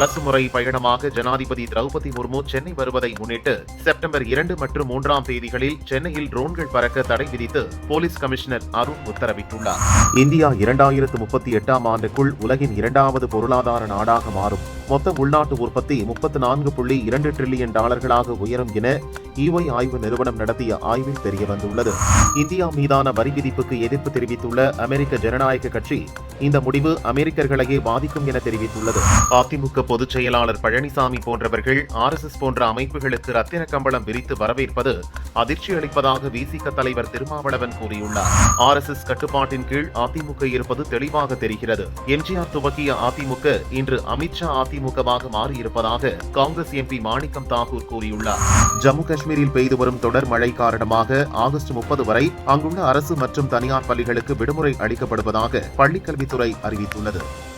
அரசுமுறை பயணமாக ஜனாதிபதி திரௌபதி முர்மு சென்னை வருவதை முன்னிட்டு செப்டம்பர் 2 மற்றும் 3ஆம் தேதிகளில் சென்னையில் ட்ரோன்கள் பறக்க தடை விதித்து போலீஸ் கமிஷனர் அருண் உத்தரவிட்டுள்ளார். இந்தியா 2038ஆம் ஆண்டுக்குள் உலகின் 2வது பொருளாதார நாடாக மாறும். மொத்த உள்நாட்டு உற்பத்தி $34.2 டிரில்லியன் உயரும் என EY ஆய்வு நிறுவனம் நடத்திய ஆய்வில் தெரியவந்துள்ளது. இந்தியா மீதான வரி விதிப்புக்கு எதிர்ப்பு தெரிவித்துள்ள அமெரிக்க ஜனநாயக கட்சி இந்த முடிவு அமெரிக்கர்களையே பாதிக்கும் என தெரிவித்துள்ளது. அதிமுக பொதுச் செயலாளர் பழனிசாமி போன்றவர்கள் RSS போன்ற அமைப்புகளுக்கு ரத்தின கம்பளம் விரித்து வரவேற்பது அதிர்ச்சி அளிப்பதாக விசிக தலைவர் திருமாவளவன் கூறியுள்ளார். RSS கட்டுப்பாட்டின் கீழ் அதிமுக இருப்பது தெளிவாக தெரிகிறது. எம்ஜிஆர் துவக்கிய அதிமுக இன்று அமித்ஷா அதிமுகவாக மாறியிருப்பதாக காங்கிரஸ் MP மாணிக்கம் தாகூர் கூறியுள்ளார். ஜம்மு காஷ்மீரில் பெய்து வரும் தொடர் மழை காரணமாக ஆகஸ்ட் 30 வரை அங்குள்ள அரசு மற்றும் தனியார் பள்ளிகளுக்கு விடுமுறை அளிக்கப்படுவதாக பள்ளிக்கல்வித்துறை அறிவித்துள்ளது.